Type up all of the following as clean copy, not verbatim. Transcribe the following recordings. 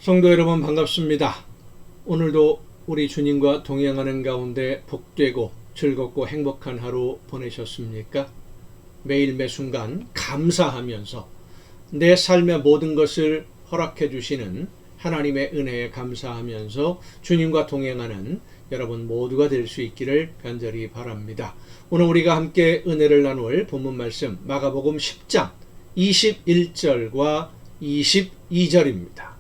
성도 여러분 반갑습니다. 오늘도 우리 주님과 동행하는 가운데 복되고 즐겁고 행복한 하루 보내셨습니까? 매일 매 순간 감사하면서 내 삶의 모든 것을 허락해 주시는 하나님의 은혜에 감사하면서 주님과 동행하는 여러분 모두가 될 수 있기를 간절히 바랍니다. 오늘 우리가 함께 은혜를 나눌 본문 말씀 마가복음 10장 21절과 22절입니다.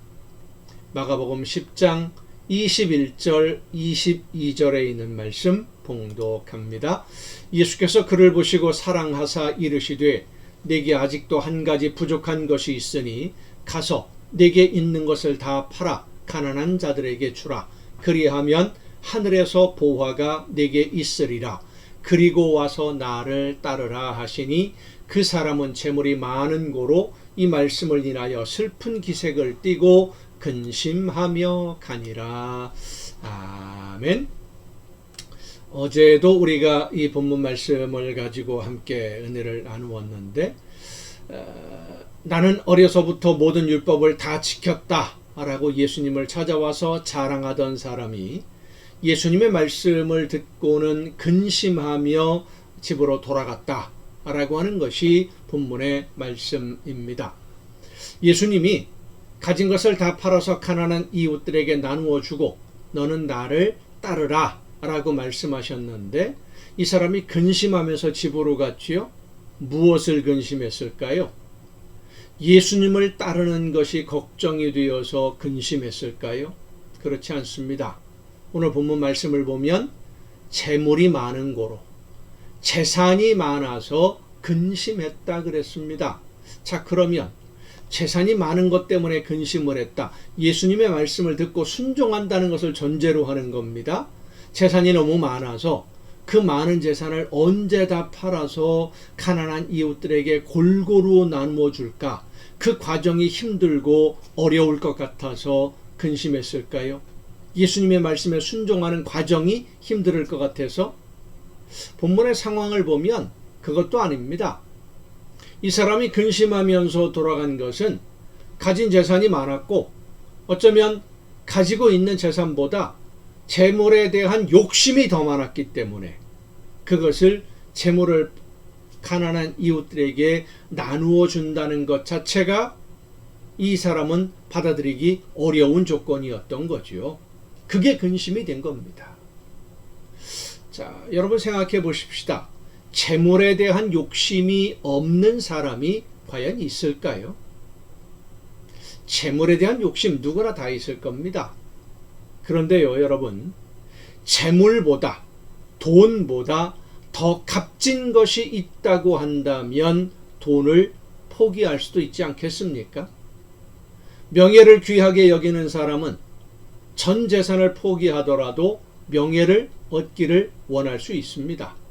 마가복음 10장 21절 22절에 있는 말씀 봉독합니다. 예수께서 그를 보시고 사랑하사 이르시되 내게 아직도 한 가지 부족한 것이 있으니 가서 내게 있는 것을 다 팔아 가난한 자들에게 주라. 그리하면 하늘에서 보화가 내게 있으리라. 그리고 와서 나를 따르라 하시니 그 사람은 재물이 많은 고로 이 말씀을 인하여 슬픈 기색을 띠고 근심하며 가니라. 아멘. 어제도 우리가 이 본문 말씀을 가지고 함께 은혜를 나누었는데 나는 어려서부터 모든 율법을 다 지켰다 라고 예수님을 찾아와서 자랑하던 사람이 예수님의 말씀을 듣고는 근심하며 집으로 돌아갔다 라고 하는 것이 본문의 말씀입니다. 예수님이 가진 것을 다 팔아서 가난한 이웃들에게 나누어 주고 너는 나를 따르라 라고 말씀하셨는데 이 사람이 근심하면서 집으로 갔지요. 무엇을 근심했을까요? 예수님을 따르는 것이 걱정이 되어서 근심했을까요? 그렇지 않습니다. 오늘 본문 말씀을 보면 재물이 많은 고로 재산이 많아서 근심했다 그랬습니다. 자, 그러면 재산이 많은 것 때문에 근심을 했다. 예수님의 말씀을 듣고 순종한다는 것을 전제로 하는 겁니다. 재산이 너무 많아서 그 많은 재산을 언제 다 팔아서 가난한 이웃들에게 골고루 나누어 줄까? 그 과정이 힘들고 어려울 것 같아서 근심했을까요? 예수님의 말씀에 순종하는 과정이 힘들 것 같아서? 본문의 상황을 보면 그것도 아닙니다. 이 사람이 근심하면서 돌아간 것은 가진 재산이 많았고 어쩌면 가지고 있는 재산보다 재물에 대한 욕심이 더 많았기 때문에 그것을 재물을 가난한 이웃들에게 나누어 준다는 것 자체가 이 사람은 받아들이기 어려운 조건이었던 거죠. 그게 근심이 된 겁니다. 자, 여러분 생각해 보십시다. 재물에 대한 욕심이 없는 사람이 과연 있을까요? 재물에 대한 욕심 누구나 다 있을 겁니다. 그런데요, 여러분, 재물보다 돈보다 더 값진 것이 있다고 한다면 돈을 포기할 수도 있지 않겠습니까? 명예를 귀하게 여기는 사람은 전 재산을 포기하더라도 명예를 얻기를 원할 수 있습니다.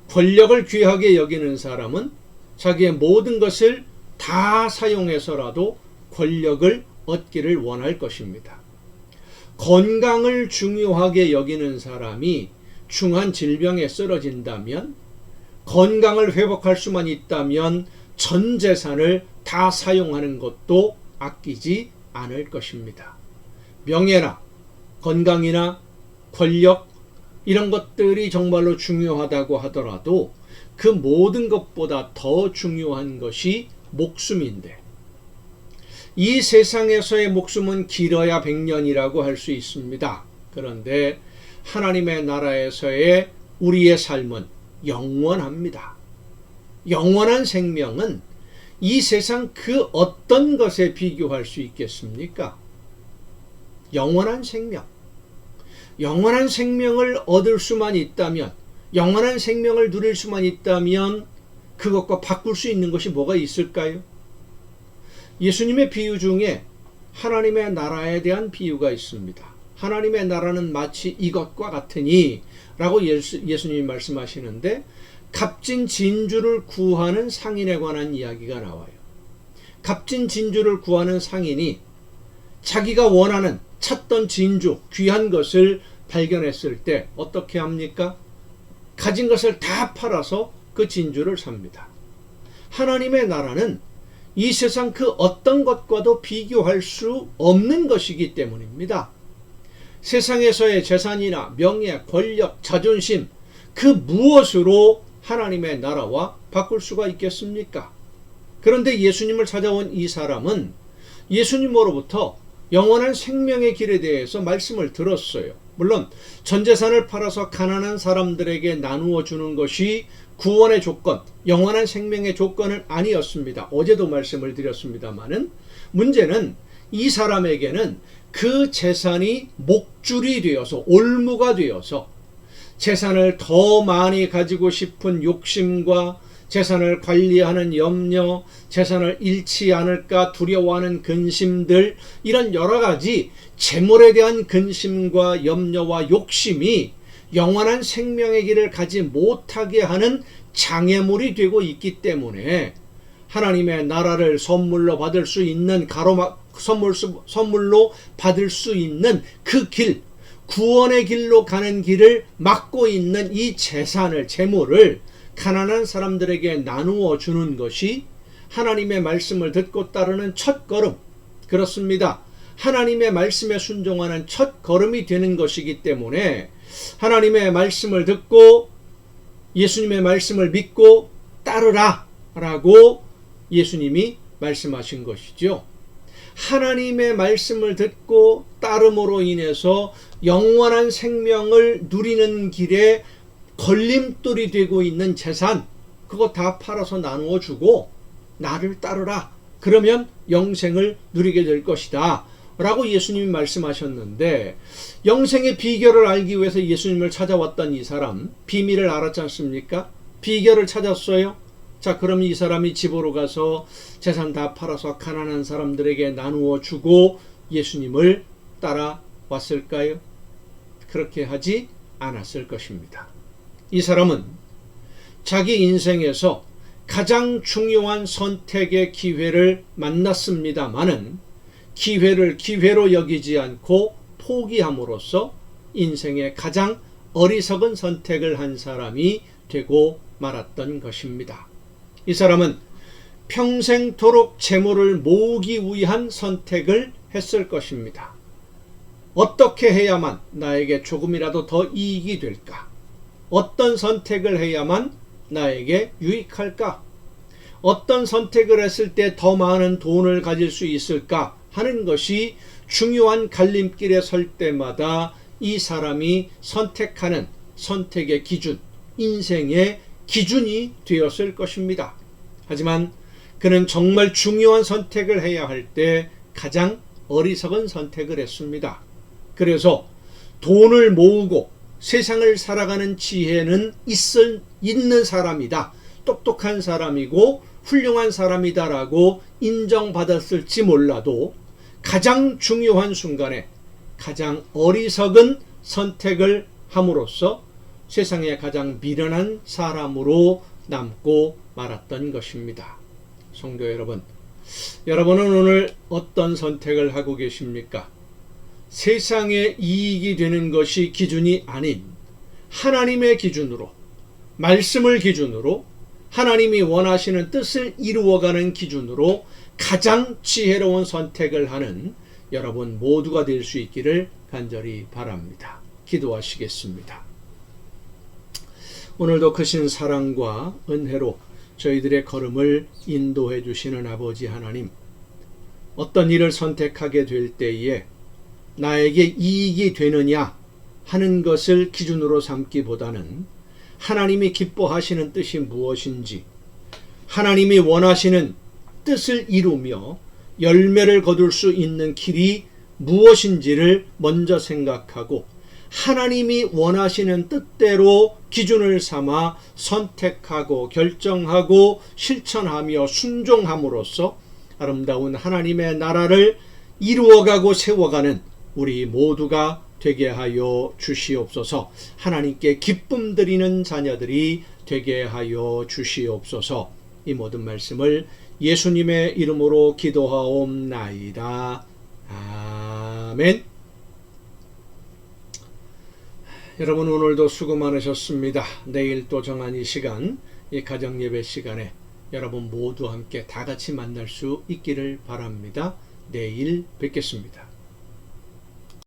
권력을 귀하게 여기는 사람은 자기의 모든 것을 다 사용해서라도 권력을 얻기를 원할 것입니다. 건강을 중요하게 여기는 사람이 중한 질병에 쓰러진다면 건강을 회복할 수만 있다면 전 재산을 다 사용하는 것도 아끼지 않을 것입니다. 명예나 건강이나 권력 이런 것들이 정말로 중요하다고 하더라도 그 모든 것보다 더 중요한 것이 목숨인데 이 세상에서의 목숨은 길어야 100년이라고 할 수 있습니다. 그런데 하나님의 나라에서의 우리의 삶은 영원합니다. 영원한 생명은 이 세상 그 어떤 것에 비교할 수 있겠습니까? 영원한 생명. 영원한 생명을 얻을 수만 있다면, 영원한 생명을 누릴 수만 있다면 그것과 바꿀 수 있는 것이 뭐가 있을까요? 예수님의 비유 중에 하나님의 나라에 대한 비유가 있습니다. 하나님의 나라는 마치 이것과 같으니 라고 예수님이 말씀하시는데 값진 진주를 구하는 상인에 관한 이야기가 나와요. 값진 진주를 구하는 상인이 자기가 원하는 찾던 진주, 귀한 것을 발견했을 때 어떻게 합니까? 가진 것을 다 팔아서 그 진주를 삽니다. 하나님의 나라는 이 세상 그 어떤 것과도 비교할 수 없는 것이기 때문입니다. 세상에서의 재산이나 명예, 권력, 자존심 그 무엇으로 하나님의 나라와 바꿀 수가 있겠습니까? 그런데 예수님을 찾아온 이 사람은 예수님으로부터 영원한 생명의 길에 대해서 말씀을 들었어요. 물론 전 재산을 팔아서 가난한 사람들에게 나누어 주는 것이 구원의 조건, 영원한 생명의 조건은 아니었습니다. 어제도 말씀을 드렸습니다마는 문제는 이 사람에게는 그 재산이 목줄이 되어서 올무가 되어서 재산을 더 많이 가지고 싶은 욕심과 재산을 관리하는 염려, 재산을 잃지 않을까 두려워하는 근심들, 이런 여러 가지 재물에 대한 근심과 염려와 욕심이 영원한 생명의 길을 가지 못하게 하는 장애물이 되고 있기 때문에 하나님의 나라를 선물로 받을 수 있는 선물로 받을 수 있는 그 길, 구원의 길로 가는 길을 막고 있는 이 재산을, 재물을 가난한 사람들에게 나누어 주는 것이 하나님의 말씀을 듣고 따르는 첫 걸음, 그렇습니다. 하나님의 말씀에 순종하는 첫 걸음이 되는 것이기 때문에 하나님의 말씀을 듣고 예수님의 말씀을 믿고 따르라 라고 예수님이 말씀하신 것이죠. 하나님의 말씀을 듣고 따름으로 인해서 영원한 생명을 누리는 길에 걸림돌이 되고 있는 재산, 그거 다 팔아서 나누어 주고 나를 따르라. 그러면 영생을 누리게 될 것이다 라고 예수님이 말씀하셨는데, 영생의 비결을 알기 위해서 예수님을 찾아왔던 이 사람, 비밀을 알았지 않습니까? 비결을 찾았어요. 자, 그럼 이 사람이 집으로 가서 재산 다 팔아서 가난한 사람들에게 나누어 주고 예수님을 따라왔을까요? 그렇게 하지 않았을 것입니다. 이 사람은 자기 인생에서 가장 중요한 선택의 기회를 만났습니다마는 기회를 기회로 여기지 않고 포기함으로써 인생의 가장 어리석은 선택을 한 사람이 되고 말았던 것입니다. 이 사람은 평생토록 재물을 모으기 위한 선택을 했을 것입니다. 어떻게 해야만 나에게 조금이라도 더 이익이 될까? 어떤 선택을 해야만 나에게 유익할까? 어떤 선택을 했을 때 더 많은 돈을 가질 수 있을까? 하는 것이 중요한 갈림길에 설 때마다 이 사람이 선택하는 선택의 기준, 인생의 기준이 되었을 것입니다. 하지만 그는 정말 중요한 선택을 해야 할 때 가장 어리석은 선택을 했습니다. 그래서 돈을 모으고 세상을 살아가는 지혜는 있는 사람이다, 똑똑한 사람이고 훌륭한 사람이다라고 인정받았을지 몰라도 가장 중요한 순간에 가장 어리석은 선택을 함으로써 세상에 가장 미련한 사람으로 남고 말았던 것입니다. 성도 여러분, 여러분은 오늘 어떤 선택을 하고 계십니까? 세상에 이익이 되는 것이 기준이 아닌 하나님의 기준으로, 말씀을 기준으로, 하나님이 원하시는 뜻을 이루어가는 기준으로 가장 지혜로운 선택을 하는 여러분 모두가 될 수 있기를 간절히 바랍니다. 기도하시겠습니다. 오늘도 크신 사랑과 은혜로 저희들의 걸음을 인도해 주시는 아버지 하나님, 어떤 일을 선택하게 될 때에 나에게 이익이 되느냐 하는 것을 기준으로 삼기보다는 하나님이 기뻐하시는 뜻이 무엇인지, 하나님이 원하시는 뜻을 이루며 열매를 거둘 수 있는 길이 무엇인지를 먼저 생각하고 하나님이 원하시는 뜻대로 기준을 삼아 선택하고 결정하고 실천하며 순종함으로써 아름다운 하나님의 나라를 이루어가고 세워가는 우리 모두가 되게 하여 주시옵소서. 하나님께 기쁨 드리는 자녀들이 되게 하여 주시옵소서. 이 모든 말씀을 예수님의 이름으로 기도하옵나이다. 아멘. 여러분, 오늘도 수고 많으셨습니다. 내일 또 정한 이 시간, 이 가정예배 시간에 여러분 모두 함께 다 같이 만날 수 있기를 바랍니다. 내일 뵙겠습니다.